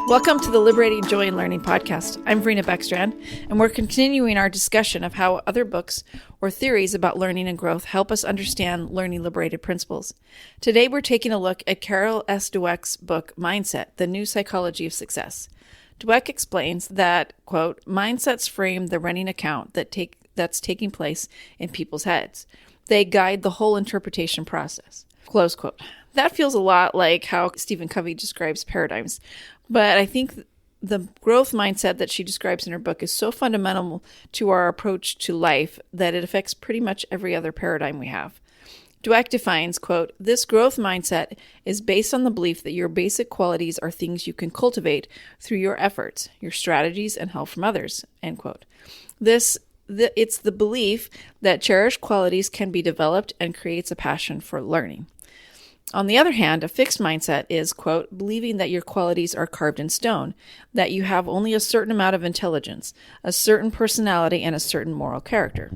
Welcome to the Liberating Joy and Learning podcast. I'm Verena Beckstrand, and we're continuing our discussion of how other books or theories about learning and growth help us understand learning-liberated principles. Today, we're taking a look at Carol S. Dweck's book, Mindset, The New Psychology of Success. Dweck explains that, quote, mindsets frame the running account that's taking place in people's heads. They guide the whole interpretation process, close quote. That feels a lot like how Stephen Covey describes paradigms. But I think the growth mindset that she describes in her book is so fundamental to our approach to life that it affects pretty much every other paradigm we have. Dweck defines, quote, this growth mindset is based on the belief that your basic qualities are things you can cultivate through your efforts, your strategies, and help from others, end quote. It's the belief that cherished qualities can be developed and creates a passion for learning. On the other hand, a fixed mindset is, quote, believing that your qualities are carved in stone, that you have only a certain amount of intelligence, a certain personality, and a certain moral character.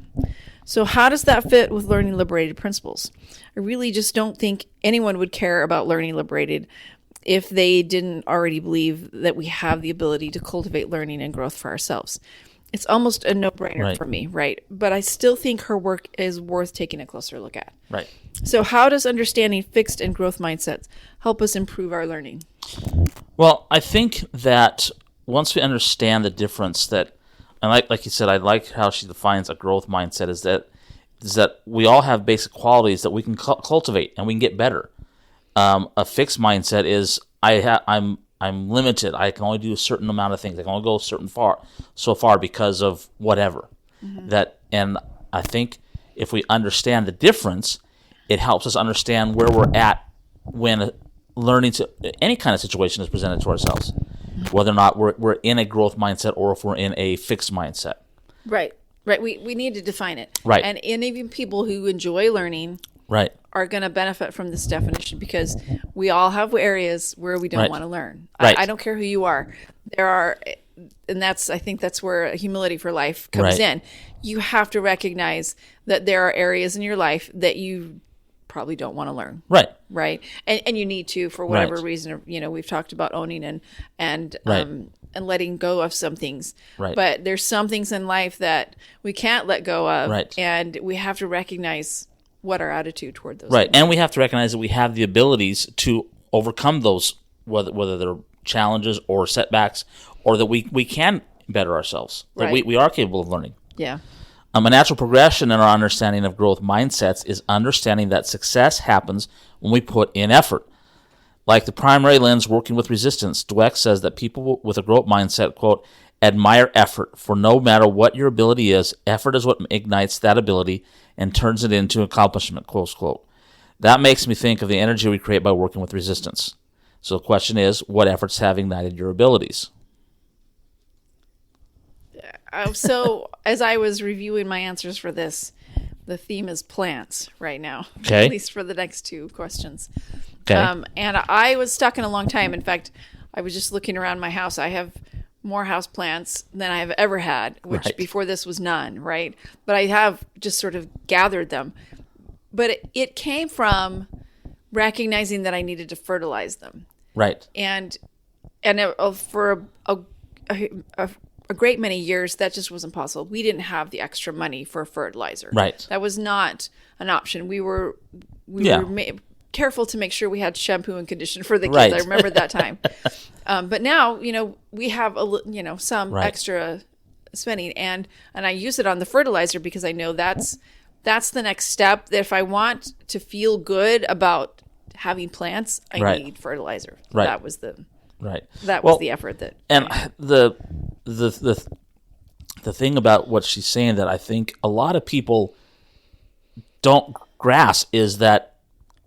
So how does that fit with learning liberated principles? I really just don't think anyone would care about learning liberated if they didn't already believe that we have the ability to cultivate learning and growth for ourselves. It's almost a no-brainer for me, right? But I still think her work is worth taking a closer look at. Right. So how does understanding fixed and growth mindsets help us improve our learning? Well, I think that once we understand the difference that, and like you said, I like how she defines a growth mindset is that we all have basic qualities that we can cultivate and we can get better. A fixed mindset is I'm limited. I can only do a certain amount of things. I can only go so far because of whatever. Mm-hmm. And I think if we understand the difference, it helps us understand where we're at when learning to any kind of situation is presented to ourselves, whether or not we're in a growth mindset or if we're in a fixed mindset. Right. We need to define it. Right. And even people who enjoy learning right. are going to benefit from this definition because we all have areas where we don't right. want to learn. Right. I don't care who you are. I think that's where humility for life comes right. in. You have to recognize that there are areas in your life that you probably don't want to learn. Right. Right. And you need to, for whatever right. reason, we've talked about owning and right. letting go of some things. Right. But there's some things in life that we can't let go of. Right. And we have to recognize what our attitude toward those right. things. And we have to recognize that we have the abilities to overcome those, whether they're challenges or setbacks, or that we can better ourselves. That right. we are capable of learning. Yeah. A natural progression in our understanding of growth mindsets is understanding that success happens when we put in effort. Like the primary lens working with resistance, Dweck says that people with a growth mindset, quote, admire effort, for no matter what your ability is, effort is what ignites that ability and turns it into accomplishment, close quote. That makes me think of the energy we create by working with resistance. So the question is, what efforts have ignited your abilities? So as I was reviewing my answers for this, the theme is plants right now, okay. At least for the next two questions. Okay. And I was stuck in a long time. In fact, I was just looking around my house. I have more house plants than I have ever had, which right. before this was none, right? But I have just sort of gathered them. But it came from recognizing that I needed to fertilize them. Right. And for a great many years, that just wasn't possible. We didn't have the extra money for fertilizer. Right. That was not an option. We were careful to make sure we had shampoo and conditioner for the kids. Right. I remember that time. But now, we have some right. extra spending, and I use it on the fertilizer because I know that's the next step. That if I want to feel good about having plants, I right. need fertilizer. Right. That was the effort that. And the thing about what she's saying that I think a lot of people don't grasp is that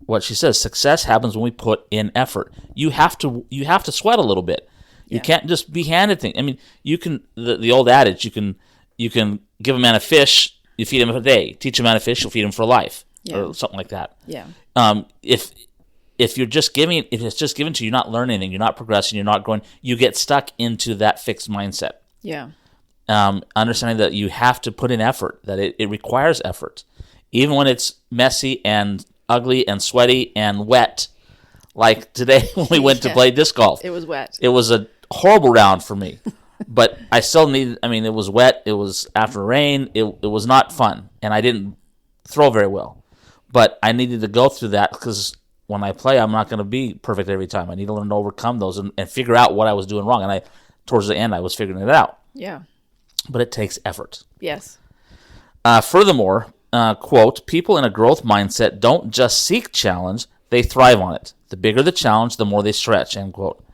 what she says, success happens when we put in effort. You have to sweat a little bit. You can't just be handed things. I mean, you can the old adage, you can give a man a fish, you feed him a day. Teach a man a fish, you'll feed him for life, or something like that. Yeah. If it's just given to you, you're not learning anything, you're not progressing, you're not growing, you get stuck into that fixed mindset. Yeah. Understanding that you have to put in effort, that it requires effort. Even when it's messy and ugly and sweaty and wet, like today when we went to play disc golf. It was wet. It was an horrible round for me. But I still needed, I mean, it was wet. It was after rain. It was not fun. And I didn't throw very well. But I needed to go through that because when I play, I'm not going to be perfect every time. I need to learn to overcome those and figure out what I was doing wrong. And towards the end, I was figuring it out. Yeah. But it takes effort. Yes. Furthermore, quote, people in a growth mindset don't just seek challenge, they thrive on it. The bigger the challenge, the more they stretch, end quote.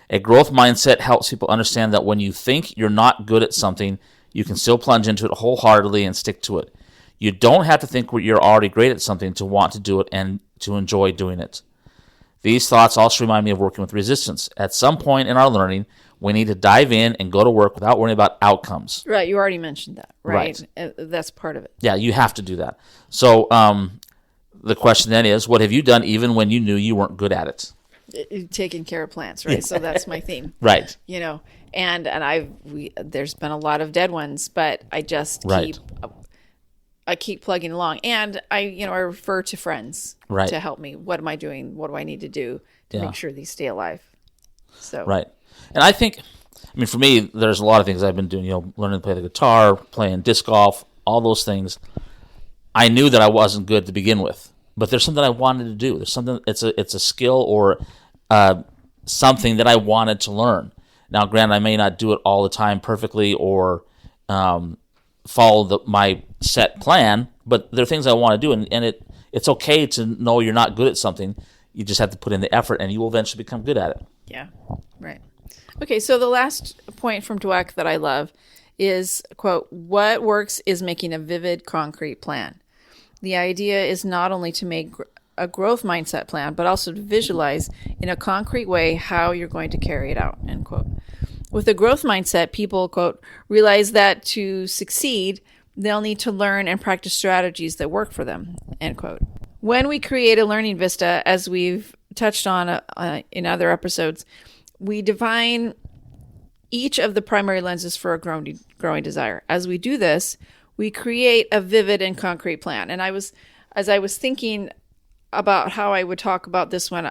A growth mindset helps people understand that when you think you're not good at something, you can still plunge into it wholeheartedly and stick to it. You don't have to think you're already great at something to want to do it and to enjoy doing it. These thoughts also remind me of working with resistance. At some point in our learning, we need to dive in and go to work without worrying about outcomes. Right. You already mentioned that, right? That's part of it. Yeah, you have to do that. So the question then is, what have you done even when you knew you weren't good at it? Taking care of plants, right? So that's my theme. Right. You know, and there's been a lot of dead ones, but I just keep plugging along, and I refer to friends to help me. What am I doing? What do I need to do to make sure these stay alive? So right. And I think, I mean, for me, there's a lot of things I've been doing, learning to play the guitar, playing disc golf, all those things. I knew that I wasn't good to begin with, but there's something I wanted to do. There's something, it's a skill or something that I wanted to learn. Now, granted, I may not do it all the time perfectly or follow my set plan, but there are things I want to do, and it's okay to know you're not good at something. You just have to put in the effort, and you will eventually become good at it. Yeah, right. Okay, so the last point from Dweck that I love is, quote, what works is making a vivid, concrete plan. The idea is not only to make a growth mindset plan, but also to visualize in a concrete way how you're going to carry it out, end quote. With a growth mindset, people, quote, realize that to succeed, they'll need to learn and practice strategies that work for them, end quote. When we create a learning vista, as we've touched on in other episodes, we define each of the primary lenses for a growing desire. As we do this, we create a vivid and concrete plan. And as I was thinking about how I would talk about this one,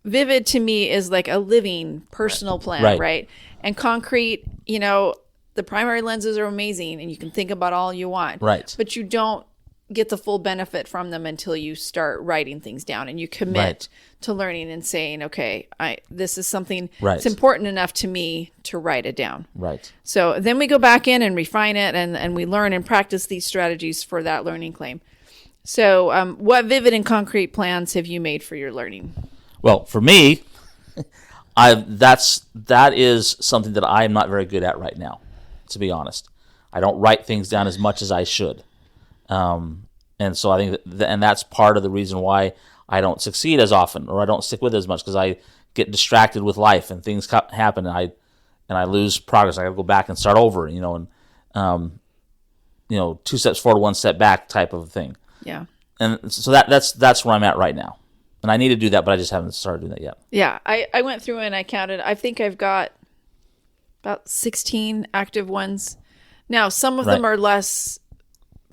vivid to me is like a living personal plan, right? And concrete, the primary lenses are amazing and you can think about all you want. Right. But you don't get the full benefit from them until you start writing things down and you commit to learning and saying, okay, this is something that's important enough to me to write it down. Right. So then we go back in and refine it and we learn and practice these strategies for that learning claim. So what vivid and concrete plans have you made for your learning? Well, for me, that is something that I am not very good at right now, to be honest. I don't write things down as much as I should. And so I think and that's part of the reason why I don't succeed as often or I don't stick with it as much, because I get distracted with life and things happen and I lose progress. I got to go back and start over, and 2 steps forward, 1 step back type of thing. Yeah. And so that's where I'm at right now. And I need to do that, but I just haven't started doing that yet. Yeah. I went through and I counted. I think I've got about 16 active ones. Now, some of them are less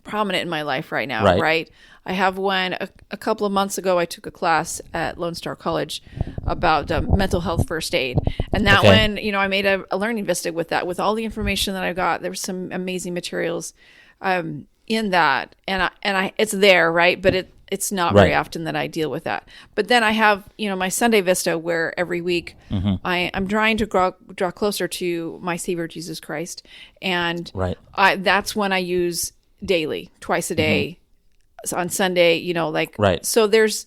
prominent in my life right now, right? I have one a couple of months ago. I took a class at Lone Star College about mental health first aid, and that one, I made a learning vista with that, with all the information that I got. There was some amazing materials in that, and I it's there, right? But it's not very often that I deal with that. But then I have my Sunday vista where every week I'm trying to draw closer to my Savior Jesus Christ, and that's when I use daily, twice a day, on Sunday, so there's,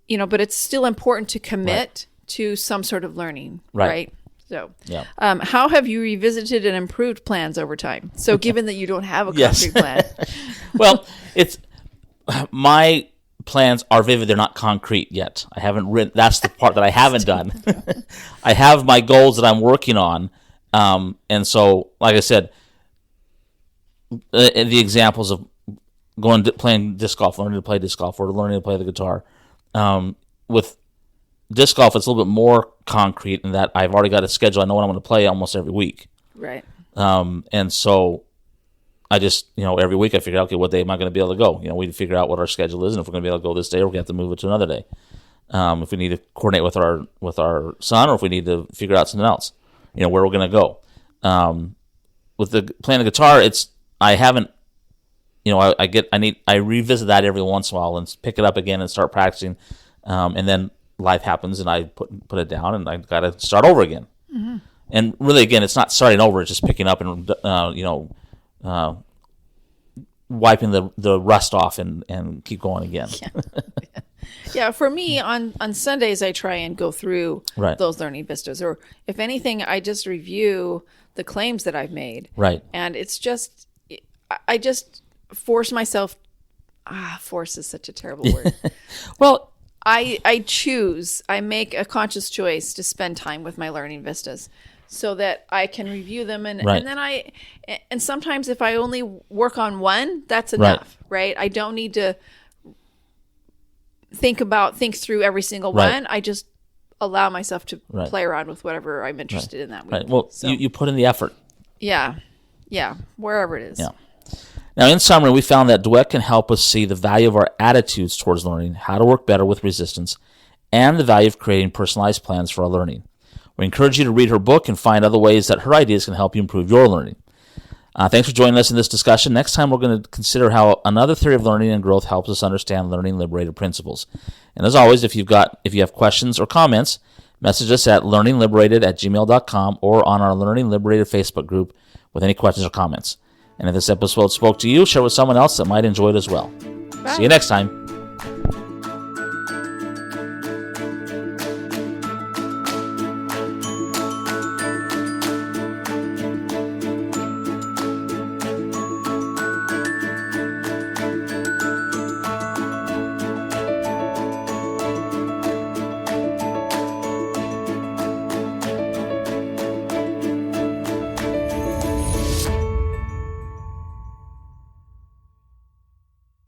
but it's still important to commit to some sort of learning, right? So, how have you revisited and improved plans over time? So given that you don't have a concrete plan. Well, my plans are vivid. They're not concrete yet. I haven't written, that's the part that I haven't done. I have my goals that I'm working on. And so, like I said, the examples of playing disc golf, learning to play disc golf, or learning to play the guitar. With disc golf, it's a little bit more concrete in that I've already got a schedule. I know what I'm going to play almost every week. Right. And so I just, every week I figure out, okay, what day am I going to be able to go? We figure out what our schedule is, and if we're going to be able to go this day, or we're going to have to move it to another day. If we need to coordinate with our son, or if we need to figure out something else. where we're going to go. With playing the guitar, I haven't, I revisit that every once in a while and pick it up again and start practicing, and then life happens and I put it down and I got to start over again. Mm-hmm. And really, again, it's not starting over; it's just picking up and wiping the rust off and keep going again. Yeah, for me, on Sundays, I try and go through those learning vistas. Or if anything, I just review the claims that I've made. Right. And it's just, I just force myself, force is such a terrible word. Well, I make a conscious choice to spend time with my learning vistas so that I can review them. And then and sometimes if I only work on one, that's enough, right? I don't need to think through every single one. I just allow myself to play around with whatever I'm interested in that week. Right. Well, so, you put in the effort. Yeah, wherever it is. Yeah. Now, in summary, we found that Dweck can help us see the value of our attitudes towards learning, how to work better with resistance, and the value of creating personalized plans for our learning. We encourage you to read her book and find other ways that her ideas can help you improve your learning. Thanks for joining us in this discussion. Next time, we're going to consider how another theory of learning and growth helps us understand learning liberated principles. And as always, if you have questions or comments, message us at learningliberated@gmail.com or on our Learning Liberated Facebook group with any questions or comments. And if this episode spoke to you, share with someone else that might enjoy it as well. Bye. See you next time.